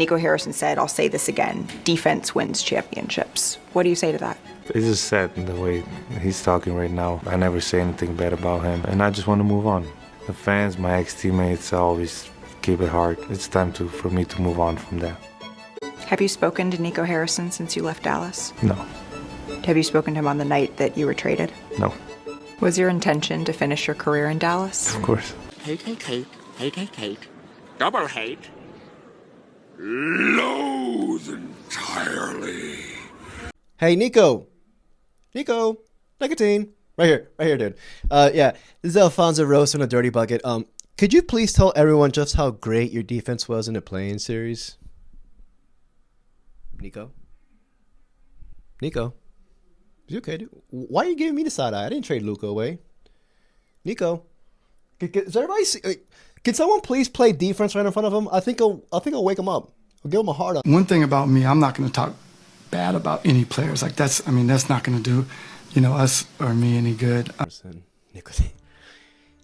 Nico Harrison said, I'll say this again, defense wins championships. What do you say to that? It's just sad in the way he's talking right now. I never say anything bad about him, and I just want to move on. The fans, my ex-teammates, always keep it hard. It's time for me to move on from that. Have you spoken to Nico Harrison since you left Dallas? No. Have you spoken to him on the night that you were traded? No. Was your intention to finish your career in Dallas? Of course. Hate, hate, hate, hate, hate, hate, double hate. Loathe entirely. Hey, Nico, nicotine, right here, dude. Yeah, this is Alfonso Rose from the Dirty Bucket. Could you please tell everyone just how great your defense was in the play-in series? Nico, is you okay, dude? Why are you giving me the side eye? I didn't trade Luka away. Nico, does everybody see? Can someone please play defense right in front of him? I think I'll wake him up. I'll give him a hard up. One thing about me, I'm not going to talk bad about any players. Like that's not going to do, us or me any good.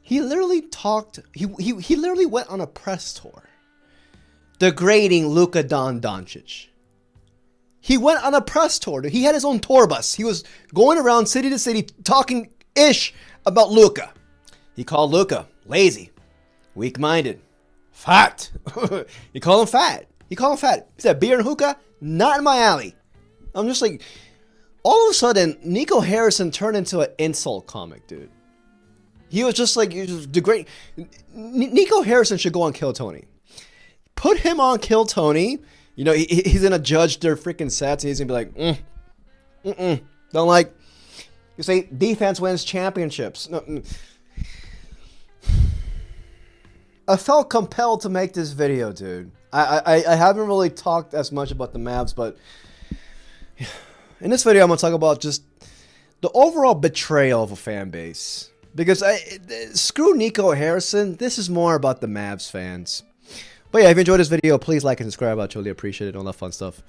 He literally talked. He literally went on a press tour, degrading Luka Doncic. He went on a press tour. He had his own tour bus. He was going around city to city talking ish about Luka. He called Luka lazy, weak-minded, fat. He called him fat. He said beer and hookah, not in my alley. I'm just like, all of a sudden, Nico Harrison turned into an insult comic, dude. He was just like, degrading. Nico Harrison should go on Kill Tony. Put him on Kill Tony. He's gonna judge their freaking sets, and he's gonna be like, don't like. You say defense wins championships. No. I felt compelled to make this video, dude. I haven't really talked as much about the Mavs, but in this video, I'm going to talk about just the overall betrayal of a fan base. Because screw Nico Harrison, this is more about the Mavs fans. But yeah, if you enjoyed this video, please like and subscribe. I truly appreciate it. All that fun stuff.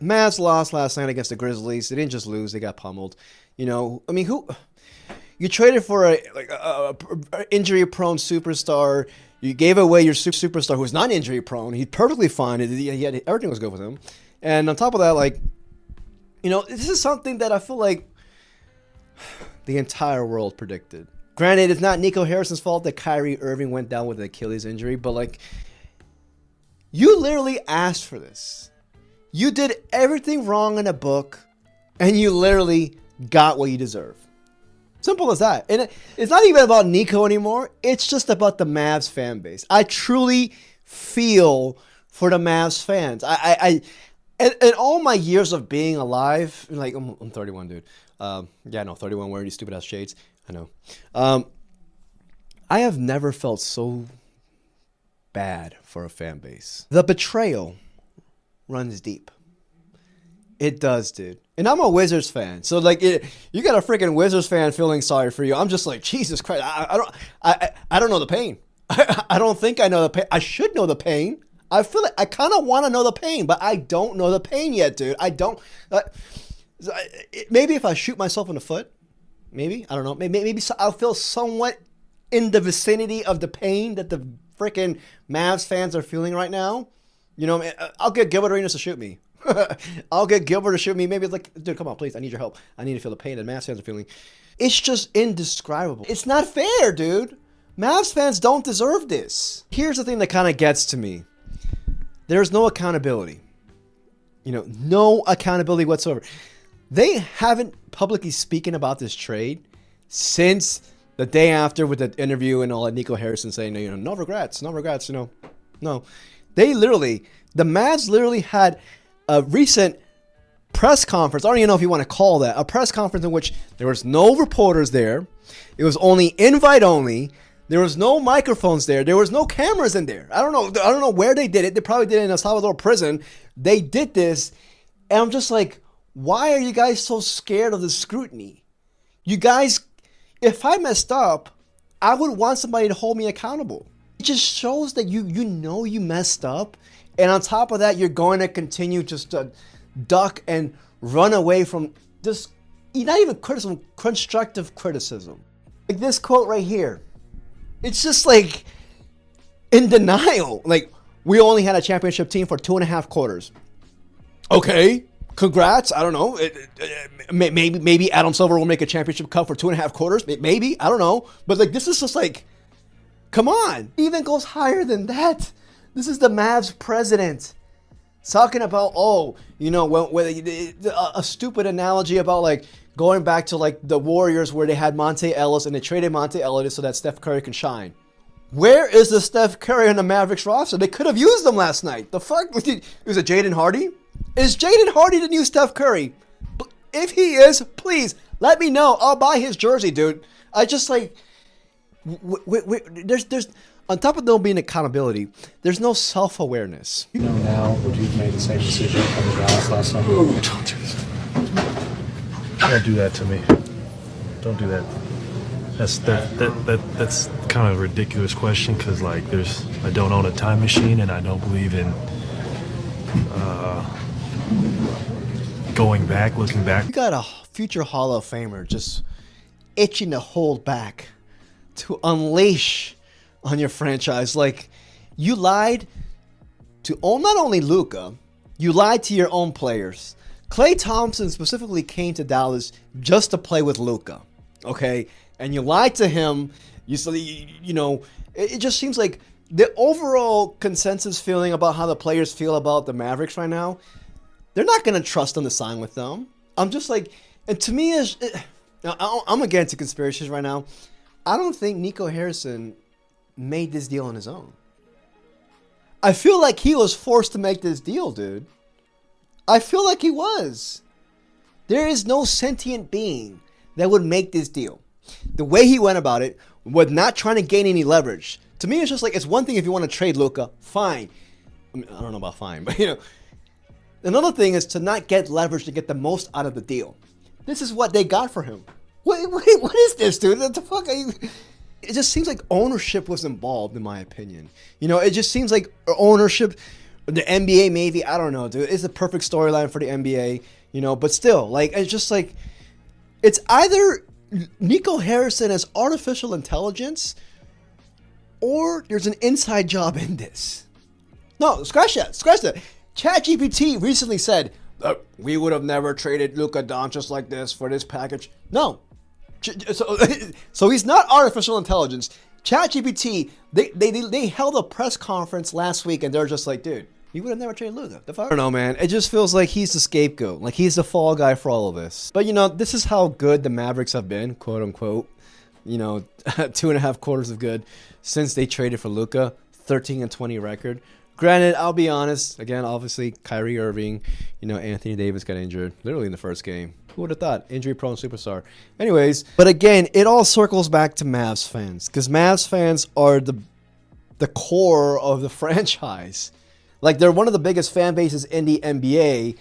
Mavs lost last night against the Grizzlies. They didn't just lose, they got pummeled. Who... You traded for a injury-prone superstar. You gave away your superstar who's not injury-prone. He's perfectly fine. Everything was good with him. And on top of that, this is something that I feel like the entire world predicted. Granted, it's not Nico Harrison's fault that Kyrie Irving went down with an Achilles injury, but you literally asked for this. You did everything wrong in a book, and you literally got what you deserve. Simple as that. And it's not even about Nico anymore. It's just about the Mavs fan base. I truly feel for the Mavs fans. In all my years of being alive, I'm 31, dude. 31 wearing these stupid ass shades. I know. I have never felt so bad for a fan base. The betrayal runs deep. It does, dude. And I'm a Wizards fan, so you got a freaking Wizards fan feeling sorry for you. I'm just like, Jesus Christ, I don't know the pain. I don't think I know the pain. I should know the pain. I feel like I kind of want to know the pain, but I don't know the pain yet, dude. I don't. Maybe if I shoot myself in the foot, maybe I don't know. Maybe I'll feel somewhat in the vicinity of the pain that the freaking Mavs fans are feeling right now. I'll get Gilbert Arenas to shoot me. I'll get Gilbert to shoot me. Maybe it's like, dude, come on, please. I need your help. I need to feel the pain that Mavs fans are feeling. It's just indescribable. It's not fair, dude. Mavs fans don't deserve this. Here's the thing that kind of gets to me. There's no accountability. No accountability whatsoever. They haven't publicly speaking about this trade since the day after with the interview and all that Nico Harrison saying, no regrets, no. The Mavs literally had a recent press conference. I don't even know if you want to call that a press conference in which there was no reporters there. It was only invite only. There was no microphones there. There was no cameras in there. I don't know where they did it. They probably did it in a Salvador prison. They did this, and I'm just like, why are you guys so scared of the scrutiny? You guys, if I messed up, I would want somebody to hold me accountable. It just shows that you messed up. And on top of that, you're going to continue just to duck and run away from this, not even criticism, constructive criticism. Like this quote right here. It's just in denial. we only had a championship team for 2.5 quarters. Okay, congrats. I don't know. Maybe Adam Silver will make a championship cup for 2.5 quarters. Maybe, I don't know. But like, this is just like, come on. It even goes higher than that. This is the Mavs president talking about, oh, you know, a stupid analogy about like going back to like the Warriors where they had Monte Ellis and they traded Monte Ellis so that Steph Curry can shine. Where is the Steph Curry on the Mavericks roster? They could have used them last night. The fuck? Was it Jaden Hardy? Is Jaden Hardy the new Steph Curry? If he is, please let me know. I'll buy his jersey, dude. I just like, there's on top of there being accountability, there's no self-awareness. You know now, would you have made the same decision from the Dallas last summer? Don't do this. Don't do that to me. Don't do that. That's kind of a ridiculous question because like I don't own a time machine and I don't believe in going back, looking back. You got a future Hall of Famer just itching to hold back, to unleash on your franchise. Like, you lied to not only Luka, you lied to your own players. Klay Thompson specifically came to Dallas just to play with Luka, okay? And you lied to him. You know, it just seems like the overall consensus feeling about how the players feel about the Mavericks right now, they're not going to trust them to sign with them. I'm just like, and to me, I'm against conspiracies right now. I don't think Nico Harrison made this deal on his own. I feel like he was forced to make this deal, dude. I feel like he was. There is no sentient being that would make this deal. The way he went about it, was not trying to gain any leverage. To me, it's just like, it's one thing if you want to trade Luka, fine. I mean, I don't know about fine, but you know. Another thing is to not get leverage to get the most out of the deal. This is what they got for him. What is this, dude? What the fuck are you? It just seems like ownership was involved, in my opinion. You know, it just seems like ownership, the NBA maybe, I don't know, dude. It's a perfect storyline for the NBA, you know, but still, like, it's just like, it's either Nico Harrison has artificial intelligence or there's an inside job in this. No, scratch that. ChatGPT recently said, we would have never traded Luka Doncic like this for this package. No. So he's not artificial intelligence. ChatGPT, they held a press conference last week and they're just like, dude, you would have never traded Luka. The fuck? I don't know, man. It just feels like he's the scapegoat. Like he's the fall guy for all of this. But you know, this is how good the Mavericks have been, quote unquote. You know, 2.5 quarters of good since they traded for Luka. 13-20 record. Granted, I'll be honest. Again, obviously, Kyrie Irving, you know, Anthony Davis got injured literally in the first game. Who would have thought? Injury-prone superstar. Anyways, but again, it all circles back to Mavs fans because Mavs fans are the core of the franchise. Like, they're one of the biggest fan bases in the NBA,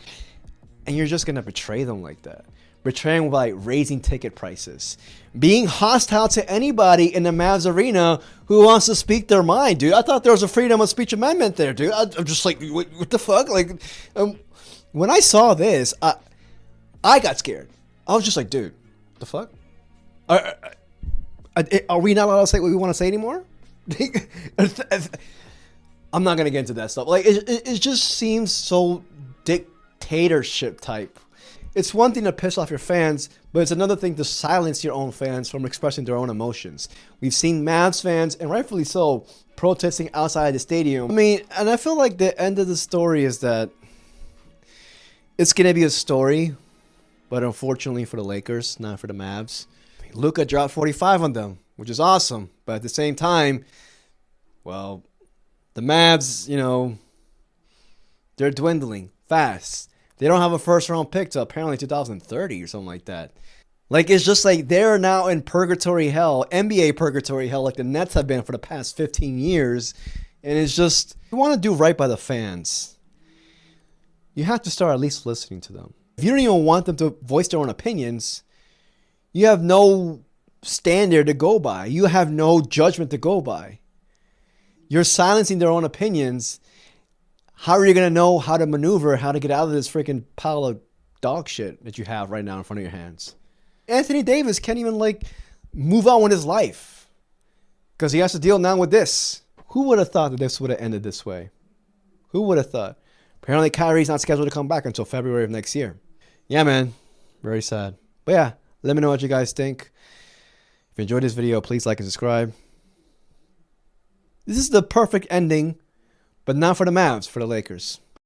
and you're just going to betray them like that. Betraying by raising ticket prices. Being hostile to anybody in the Mavs arena who wants to speak their mind, dude. I thought there was a freedom of speech amendment there, dude. I'm just like, what the fuck? Like, when I saw this, I got scared. I was just like, dude, the fuck? Are we not allowed to say what we want to say anymore? I'm not going to get into that stuff. Like, it just seems so dictatorship type. It's one thing to piss off your fans, but it's another thing to silence your own fans from expressing their own emotions. We've seen Mavs fans, and rightfully so, protesting outside the stadium. I mean, and I feel like the end of the story is that it's going to be a story, but unfortunately for the Lakers, not for the Mavs. Luka dropped 45 on them, which is awesome, but at the same time, well, the Mavs, you know, they're dwindling fast. They don't have a first-round pick till apparently 2030 or something like that. Like, it's just like they're now in purgatory hell, NBA purgatory hell, like the Nets have been for the past 15 years. And it's just, you want to do right by the fans, you have to start at least listening to them. If you don't even want them to voice their own opinions, you have no standard to go by. You have no judgment to go by. You're silencing their own opinions. How are you going to know how to maneuver, how to get out of this freaking pile of dog shit that you have right now in front of your hands? Anthony Davis can't even, like, move on with his life because he has to deal now with this. Who would have thought that this would have ended this way? Who would have thought? Apparently, Kyrie's not scheduled to come back until February of next year. Yeah, man. Very sad. But yeah, let me know what you guys think. If you enjoyed this video, please like and subscribe. This is the perfect ending, but not for the Mavs, for the Lakers.